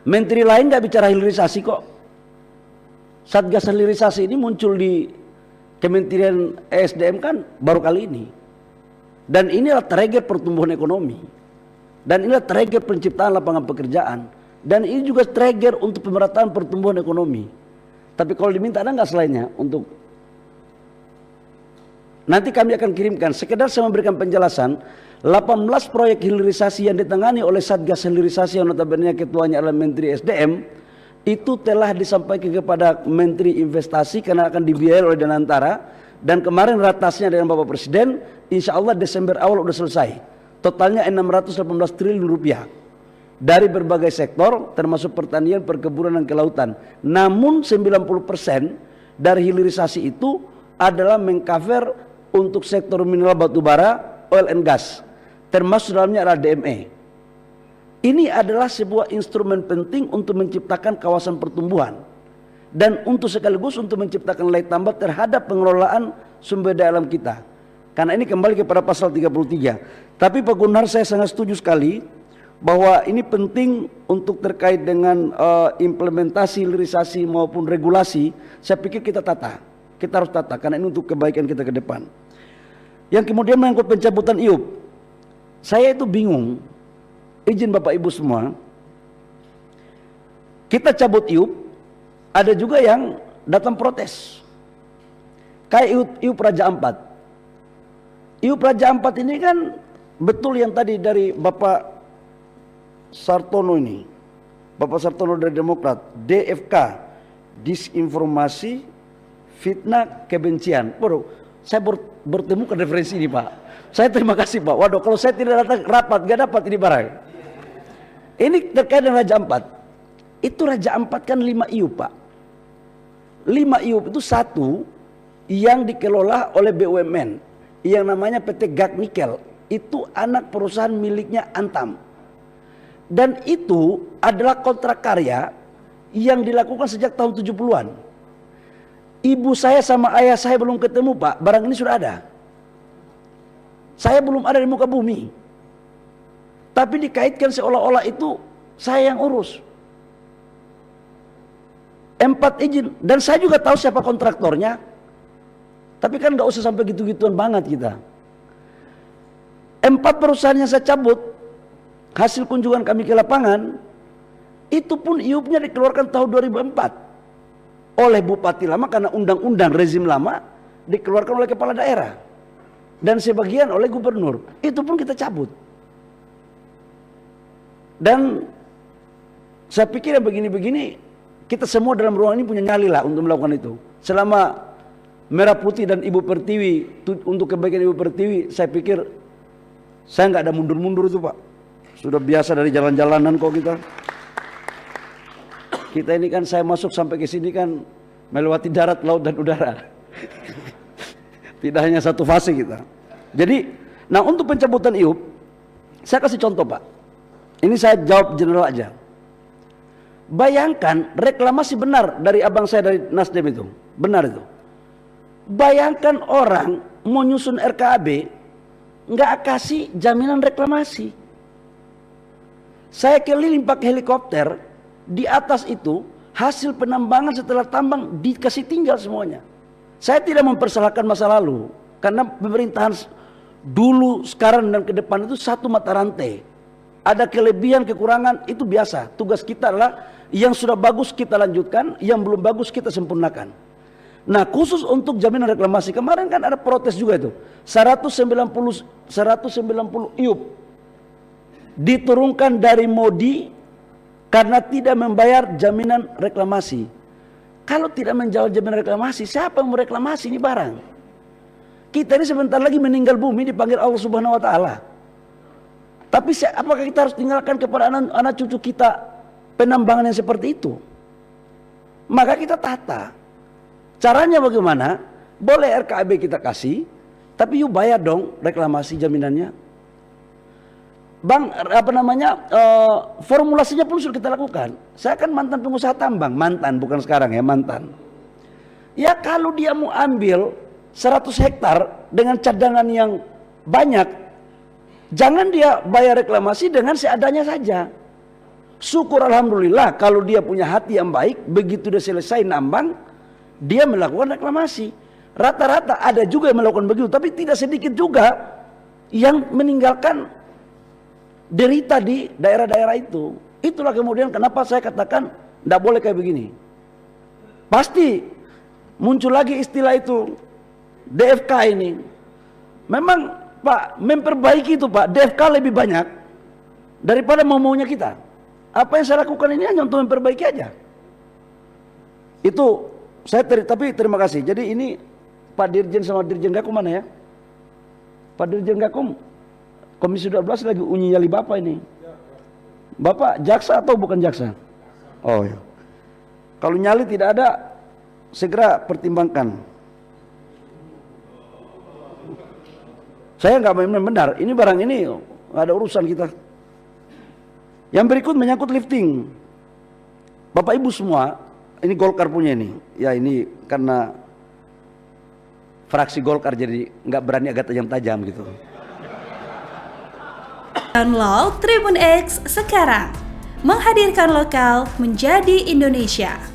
Menteri lain nggak bicara hilirisasi kok. Satgas hilirisasi ini muncul di Kementerian ESDM kan baru kali ini. Dan inilah trigger pertumbuhan ekonomi. Dan inilah trigger penciptaan lapangan pekerjaan. Dan ini juga trigger untuk pemerataan pertumbuhan ekonomi. Tapi kalau diminta ada nggak selainnya untuk nanti kami akan kirimkan. Sekedar saya memberikan penjelasan 18 proyek hilirisasi yang ditangani oleh Satgas hilirisasi yang notabene ketuanya adalah Menteri SDM itu telah disampaikan kepada Menteri Investasi karena akan dibiayai oleh Danantara, dan kemarin ratasnya dengan Bapak Presiden, insya Allah Desember awal sudah selesai. Totalnya 618 triliun rupiah dari berbagai sektor termasuk pertanian, perkebunan dan kelautan. Namun 90% dari hilirisasi itu adalah mengcover untuk sektor mineral batubara, oil and gas, termasuk dalamnya adalah DME. Ini adalah sebuah instrumen penting untuk menciptakan kawasan pertumbuhan dan untuk sekaligus untuk menciptakan nilai tambah terhadap pengelolaan sumber daya alam kita. Karena ini kembali kepada pasal 33. Tapi Pak Gunnar, saya sangat setuju sekali bahwa ini penting untuk terkait dengan implementasi hilirisasi maupun regulasi. Saya pikir kita tata, kita harus tata karena ini untuk kebaikan kita ke depan. Yang kemudian mengangkut pencabutan IUP, saya itu bingung. Izin Bapak Ibu semua, kita cabut IUP, ada juga yang datang protes. Kayak IUP Raja Ampat. IUP Raja Ampat ini kan betul yang tadi dari Bapak Sartono ini, Bapak Sartono dari Demokrat, DFK, disinformasi, fitnah, kebencian. Waduh, saya bertemukan referensi ini Pak. Saya terima kasih Pak. Waduh, kalau saya tidak datang rapat, gak dapat ini barang. Ini terkait dengan Raja Ampat. Itu Raja Ampat kan 5 IUP Pak. 5 IUP itu satu yang dikelola oleh BUMN yang namanya PT Gag Nikel. Itu anak perusahaan miliknya Antam. Dan itu adalah kontrak karya yang dilakukan sejak tahun 70-an. Ibu saya sama ayah saya belum ketemu Pak, barang ini sudah ada. Saya belum ada di muka bumi. Tapi dikaitkan seolah-olah itu saya yang urus. 4 izin, dan saya juga tahu siapa kontraktornya. Tapi kan nggak usah sampai gitu-gituan banget kita. 4 perusahaan yang saya cabut, hasil kunjungan kami ke lapangan, itu pun IUP-nya dikeluarkan tahun 2004 oleh Bupati lama karena undang-undang rezim lama dikeluarkan oleh kepala daerah dan sebagian oleh gubernur. Itu pun kita cabut. Dan saya pikir yang begini-begini kita semua dalam ruang ini punya nyali lah untuk melakukan itu. Selama Merah Putih dan Ibu Pertiwi untuk kebaikan Ibu Pertiwi, saya pikir saya nggak ada mundur-mundur itu Pak. Sudah biasa dari jalan-jalanan kok kita. Kita ini kan saya masuk sampai ke sini kan melewati darat, laut dan udara. Tidak hanya satu fase kita. Jadi, nah untuk pencabutan IUP, saya kasih contoh Pak. Ini saya jawab general aja. Bayangkan reklamasi benar dari abang saya dari Nasdem itu. Benar itu. Bayangkan orang mau nyusun RKAB nggak kasih jaminan reklamasi. Saya keliling pakai helikopter, di atas itu hasil penambangan setelah tambang dikasih tinggal semuanya. Saya tidak mempersalahkan masa lalu karena pemerintahan dulu, sekarang dan ke depan itu satu mata rantai. Ada kelebihan, kekurangan, itu biasa. Tugas kita adalah yang sudah bagus kita lanjutkan, yang belum bagus kita sempurnakan. Nah khusus untuk jaminan reklamasi, kemarin kan ada protes juga itu. 190 IUP diturunkan dari MODI karena tidak membayar jaminan reklamasi. Kalau tidak menjawab jaminan reklamasi, siapa yang mau reklamasi ini barang? Kita ini sebentar lagi meninggal bumi dipanggil Allah Subhanahu wa Ta'ala. Tapi apakah kita harus tinggalkan kepada anak cucu kita penambangan yang seperti itu? Maka kita tata. Caranya bagaimana? Boleh RKAB kita kasih, tapi yuk bayar dong reklamasi jaminannya. Bang, formulasinya pun sudah kita lakukan. Saya kan mantan pengusaha tambang, mantan bukan sekarang ya, mantan. Ya kalau dia mau ambil 100 hektar dengan cadangan yang banyak, jangan dia bayar reklamasi dengan seadanya saja. Syukur alhamdulillah kalau dia punya hati yang baik, begitu dia selesai nambang, dia melakukan reklamasi. Rata-rata ada juga yang melakukan begitu, tapi tidak sedikit juga yang meninggalkan derita di daerah-daerah itu. Itulah kemudian kenapa saya katakan tidak boleh kayak begini. Pasti muncul lagi istilah itu, DFK ini. Memang Pak, memperbaiki itu Pak, DFK lebih banyak daripada mau-maunya kita. Apa yang saya lakukan ini hanya untuk memperbaiki aja. Itu saya tapi terima kasih. Jadi ini Pak Dirjen sama Dirjen Gakum mana ya? Pak Dirjen Gakum, Komisi 12 lagi uji nyali Bapak ini. Bapak jaksa atau bukan jaksa? Oh ya. Kalau nyali tidak ada, segera pertimbangkan. Saya nggak main benar. Ini barang ini nggak ada urusan kita. Yang berikut menyangkut lifting. Bapak Ibu semua, ini Golkar punya ini. Ya ini karena fraksi Golkar jadi nggak berani agak tajam-tajam gitu. Download Tribun X sekarang, menghadirkan lokal menjadi Indonesia.